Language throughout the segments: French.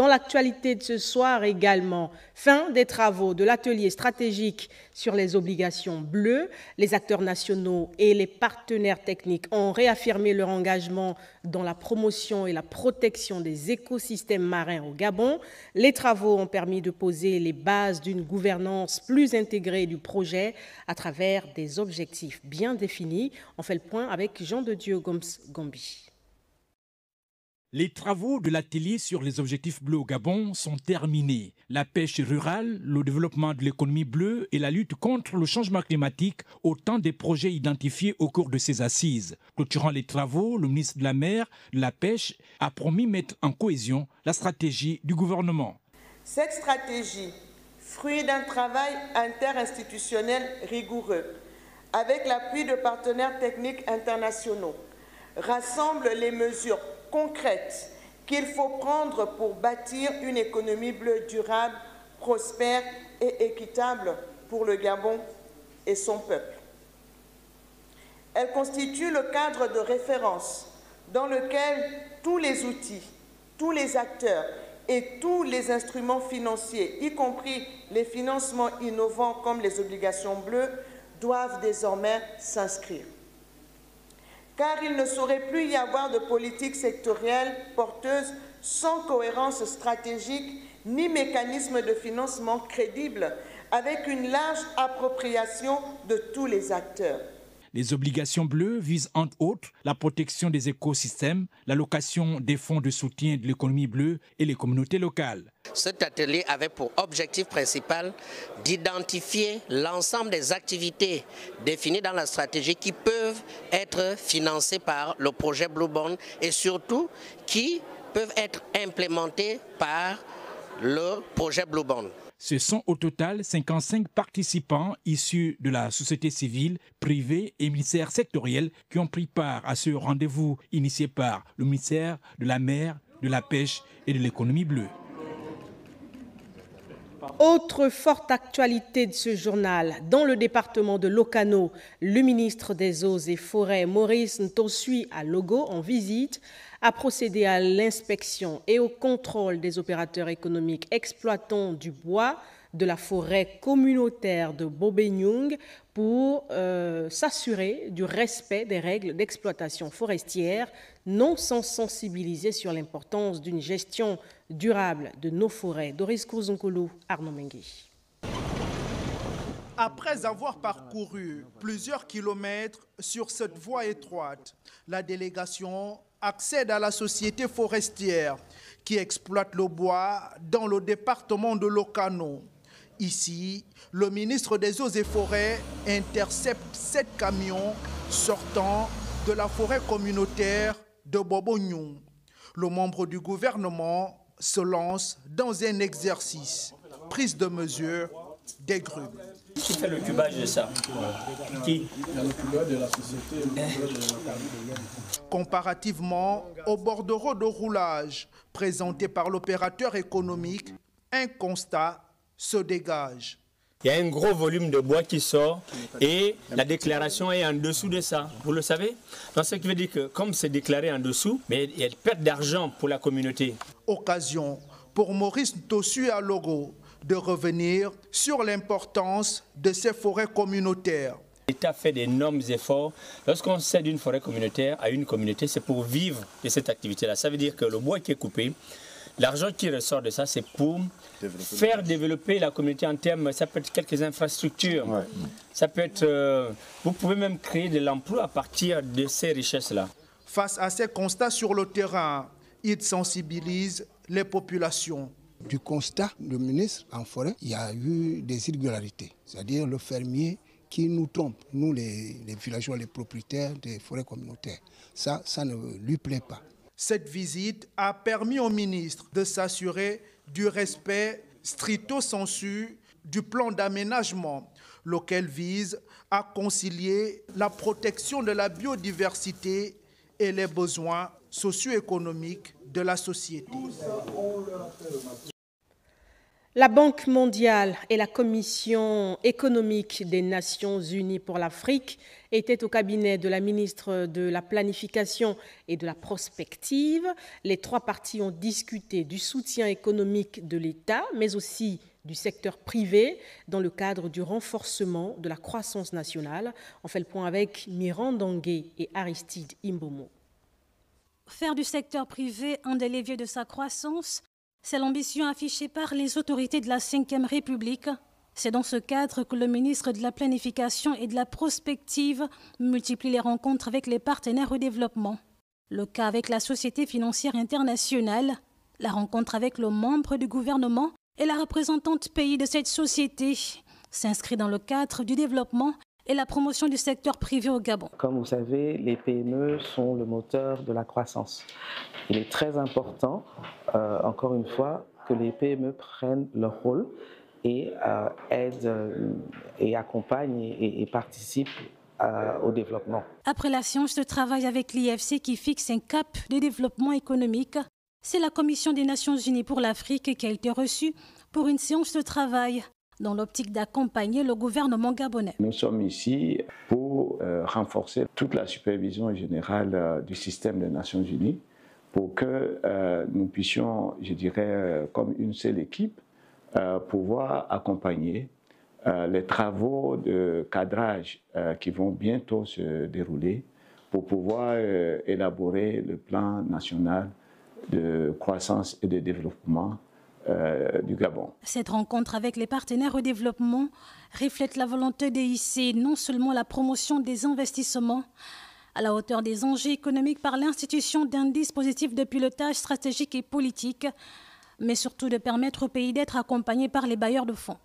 Dans l'actualité de ce soir également, fin des travaux de l'atelier stratégique sur les obligations bleues. Les acteurs nationaux et les partenaires techniques ont réaffirmé leur engagement dans la promotion et la protection des écosystèmes marins au Gabon. Les travaux ont permis de poser les bases d'une gouvernance plus intégrée du projet à travers des objectifs bien définis. On fait le point avec Jean de Dieu Gombi. Les travaux de l'atelier sur les objectifs bleus au Gabon sont terminés. La pêche rurale, le développement de l'économie bleue et la lutte contre le changement climatique, autant des projets identifiés au cours de ces assises. Clôturant les travaux, le ministre de la Mer, de la Pêche, a promis mettre en cohésion la stratégie du gouvernement. Cette stratégie, fruit d'un travail interinstitutionnel rigoureux, avec l'appui de partenaires techniques internationaux, rassemble les mesures concrètes qu'il faut prendre pour bâtir une économie bleue durable, prospère et équitable pour le Gabon et son peuple. Elle constitue le cadre de référence dans lequel tous les outils, tous les acteurs et tous les instruments financiers, y compris les financements innovants comme les obligations bleues, doivent désormais s'inscrire. Car il ne saurait plus y avoir de politique sectorielle porteuse sans cohérence stratégique ni mécanisme de financement crédible avec une large appropriation de tous les acteurs. Les obligations bleues visent entre autres la protection des écosystèmes, l'allocation des fonds de soutien de l'économie bleue et les communautés locales. Cet atelier avait pour objectif principal d'identifier l'ensemble des activités définies dans la stratégie qui peuvent être financées par le projet Blue Bond et surtout qui peuvent être implémentées par le projet Blue Bond. Ce sont au total 55 participants issus de la société civile, privée et ministères sectoriels qui ont pris part à ce rendez-vous initié par le ministère de la Mer, de la Pêche et de l'économie bleue. Autre forte actualité de ce journal, dans le département de l'Okano, le ministre des Eaux et Forêts, Maurice Ntosui Alogo, en visite, a procédé à l'inspection et au contrôle des opérateurs économiques exploitant du bois de la forêt communautaire de Bobenyung pour s'assurer du respect des règles d'exploitation forestière, non sans sensibiliser sur l'importance d'une gestion durable de nos forêts. Doris Kouzonkolo, Arnaud Mengi. Après avoir parcouru plusieurs kilomètres sur cette voie étroite, la délégation accède à la société forestière qui exploite le bois dans le département de l'Okano. Ici, le ministre des Eaux et Forêts intercepte 7 camions sortant de la forêt communautaire de Bobonyung. Le membre du gouvernement se lance dans un exercice, prise de mesure des grumes. Qui fait le cubage de ça? Qui? Comparativement au bordereau de roulage présenté par l'opérateur économique, un constat se dégage. Il y a un gros volume de bois qui sort et la déclaration est en dessous de ça. Vous le savez? Donc, ce qui veut dire que comme c'est déclaré en dessous, mais il y a une perte d'argent pour la communauté. Occasion pour Maurice Ntosui Alogo de revenir sur l'importance de ces forêts communautaires. L'État fait d'énormes efforts. Lorsqu'on cède une forêt communautaire à une communauté, c'est pour vivre de cette activité-là. Ça veut dire que le bois qui est coupé, l'argent qui ressort de ça, c'est pour faire développer la communauté en termes, ça peut être quelques infrastructures, ça peut être, vous pouvez même créer de l'emploi à partir de ces richesses-là. Face à ces constats sur le terrain, il sensibilise les populations. Du constat, le ministre en forêt, il y a eu des irrégularités, c'est-à-dire le fermier qui nous trompe, nous les villageois, les propriétaires des forêts communautaires. Ça ne lui plaît pas. Cette visite a permis au ministre de s'assurer du respect stricto sensu du plan d'aménagement, lequel vise à concilier la protection de la biodiversité et les besoins socio-économiques de la société. La Banque mondiale et la Commission économique des Nations unies pour l'Afrique étaient au cabinet de la ministre de la Planification et de la Prospective. Les trois parties ont discuté du soutien économique de l'État, mais aussi du secteur privé dans le cadre du renforcement de la croissance nationale. On fait le point avec Miran Dangué et Aristide Imbomo. Faire du secteur privé un des leviers de sa croissance, c'est l'ambition affichée par les autorités de la Ve République. C'est dans ce cadre que le ministre de la Planification et de la Prospective multiplie les rencontres avec les partenaires au développement. Le cas avec la Société financière internationale, la rencontre avec le membre du gouvernement et la représentante pays de cette société s'inscrit dans le cadre du développement et la promotion du secteur privé au Gabon. Comme vous savez, les PME sont le moteur de la croissance. Il est très important, encore une fois, que les PME prennent leur rôle et aident et accompagnent et participent au développement. Après la séance de travail avec l'IFC qui fixe un cap de développement économique, c'est la Commission des Nations Unies pour l'Afrique qui a été reçue pour une séance de travail dans l'optique d'accompagner le gouvernement gabonais. Nous sommes ici pour renforcer toute la supervision générale du système des Nations Unies pour que nous puissions, je dirais, comme une seule équipe, pouvoir accompagner les travaux de cadrage qui vont bientôt se dérouler pour pouvoir élaborer le plan national de croissance et de développement du Gabon. Cette rencontre avec les partenaires au développement reflète la volonté d'hisser non seulement la promotion des investissements à la hauteur des enjeux économiques par l'institution d'un dispositif de pilotage stratégique et politique, mais surtout de permettre au pays d'être accompagné par les bailleurs de fonds.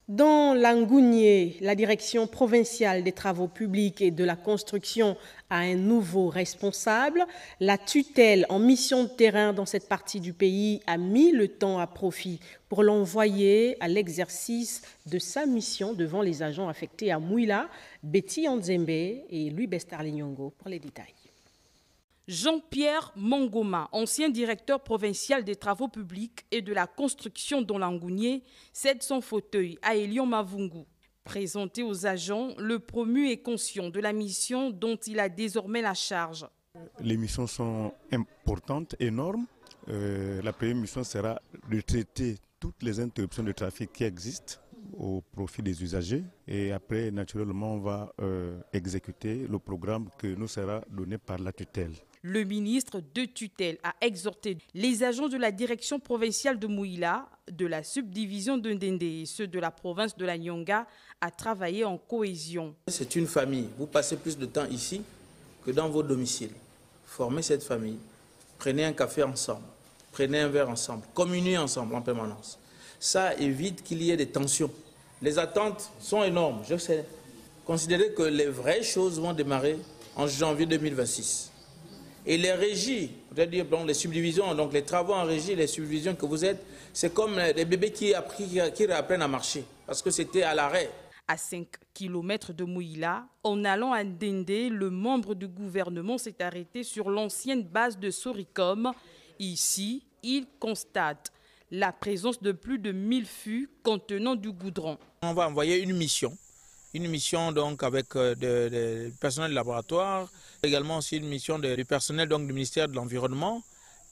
Dans l'Angounié, la direction provinciale des travaux publics et de la construction a un nouveau responsable. La tutelle en mission de terrain dans cette partie du pays a mis le temps à profit pour l'envoyer à l'exercice de sa mission devant les agents affectés à Mouila, Betty Anzembe et Louis Bestar-Lignongo pour les détails. Jean-Pierre Mangoma, ancien directeur provincial des travaux publics et de la construction dans l'Angounié, cède son fauteuil à Elion Mavungu. Présenté aux agents, le promu est conscient de la mission dont il a désormais la charge. Les missions sont importantes, énormes. La première mission sera de traiter toutes les interruptions de trafic qui existent au profit des usagers. Et après, naturellement, on va exécuter le programme que nous sera donné par la tutelle. Le ministre de tutelle a exhorté les agents de la direction provinciale de Mouila, de la subdivision de Ndende et ceux de la province de la Nyonga à travailler en cohésion. C'est une famille. Vous passez plus de temps ici que dans vos domiciles. Formez cette famille. Prenez un café ensemble. Prenez un verre ensemble. Communiez ensemble en permanence. Ça évite qu'il y ait des tensions. Les attentes sont énormes, je sais. Considérez que les vraies choses vont démarrer en janvier 2026. Et les régies, c'est-à-dire les subdivisions, donc les travaux en régie, les subdivisions que vous êtes, c'est comme les bébés qui réapprennent à marcher, parce que c'était à l'arrêt. À 5 km de Mouila, en allant à Ndende, le membre du gouvernement s'est arrêté sur l'ancienne base de Soricom. Ici, il constate la présence de plus de 1000 fûts contenant du goudron. On va envoyer une mission donc avec du personnel de laboratoire, également aussi une mission du personnel donc, du ministère de l'Environnement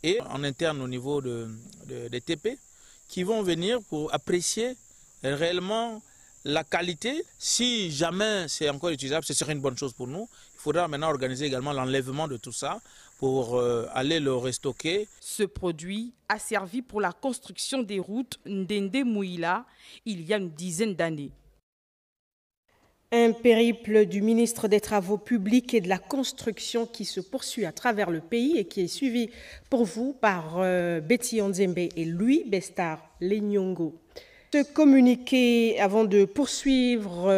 et en interne au niveau des TP qui vont venir pour apprécier réellement la qualité. Si jamais c'est encore utilisable, ce serait une bonne chose pour nous. Il faudra maintenant organiser également l'enlèvement de tout ça pour aller le restocker. Ce produit a servi pour la construction des routes Ndende-Mouila il y a une dizaine d'années. Un périple du ministre des Travaux publics et de la Construction qui se poursuit à travers le pays et qui est suivi pour vous par Betty Anzembe et Louis Bestar-Lignongo. Ce communiqué, avant de poursuivre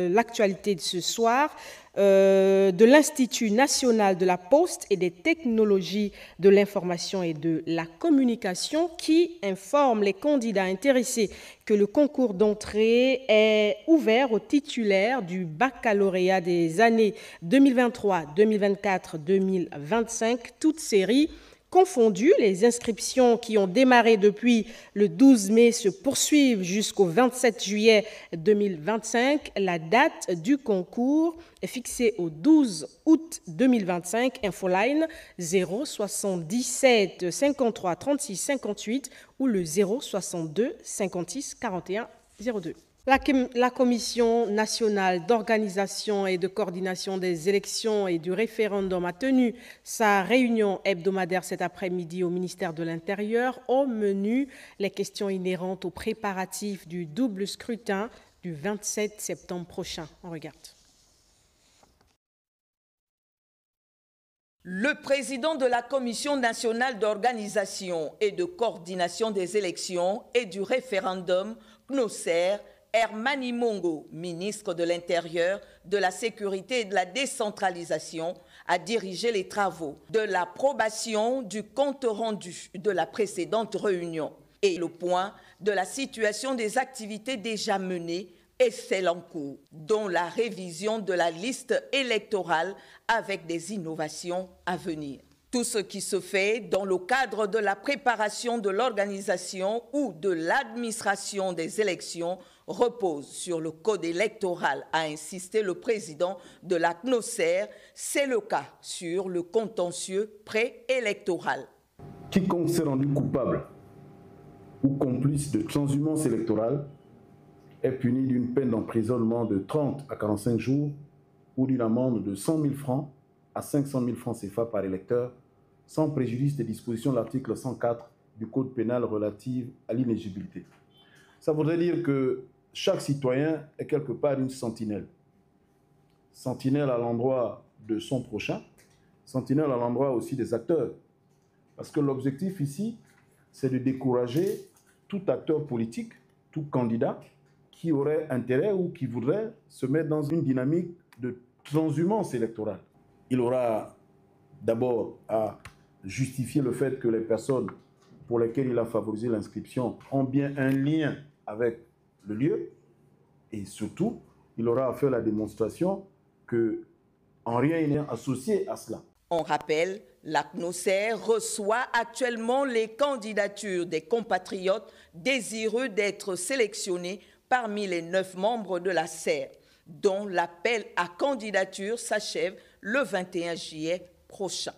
l'actualité de ce soir, de l'Institut national de la Poste et des technologies de l'information et de la communication qui informe les candidats intéressés que le concours d'entrée est ouvert aux titulaires du baccalauréat des années 2023, 2024, 2025, toute série confondus. Les inscriptions qui ont démarré depuis le 12 mai se poursuivent jusqu'au 27 juillet 2025. La date du concours est fixée au 12 août 2025. Infoline 077 53 36 58 ou le 062 56 41 02. La Commission nationale d'organisation et de coordination des élections et du référendum a tenu sa réunion hebdomadaire cet après-midi au ministère de l'Intérieur. Au menu, les questions inhérentes aux préparatifs du double scrutin du 27 septembre prochain. On regarde. Le président de la Commission nationale d'organisation et de coordination des élections et du référendum, CNOSER, Hermani Mongo, ministre de l'Intérieur, de la Sécurité et de la Décentralisation, a dirigé les travaux de l'approbation du compte rendu de la précédente réunion et le point de la situation des activités déjà menées et celles en cours, dont la révision de la liste électorale avec des innovations à venir. Tout ce qui se fait dans le cadre de la préparation de l'organisation ou de l'administration des élections repose sur le code électoral, a insisté le président de la CNOSER. C'est le cas sur le contentieux préélectoral. Quiconque s'est rendu coupable ou complice de transhumance électorale est puni d'une peine d'emprisonnement de 30 à 45 jours ou d'une amende de 100 000 francs à 500 000 francs CFA par électeur, sans préjudice des dispositions de l'article 104 du Code pénal relative à l'inéligibilité. Ça voudrait dire que chaque citoyen est quelque part une sentinelle. Sentinelle à l'endroit de son prochain, sentinelle à l'endroit aussi des acteurs. Parce que l'objectif ici, c'est de décourager tout acteur politique, tout candidat qui aurait intérêt ou qui voudrait se mettre dans une dynamique de transhumance électorale. Il aura d'abord à justifier le fait que les personnes pour lesquelles il a favorisé l'inscription ont bien un lien avec le lieu, et surtout, il aura à faire la démonstration qu'en rien il n'est associé à cela. On rappelle, la CNOSER reçoit actuellement les candidatures des compatriotes désireux d'être sélectionnés parmi les 9 membres de la SER, dont l'appel à candidature s'achève le 21 juillet prochain.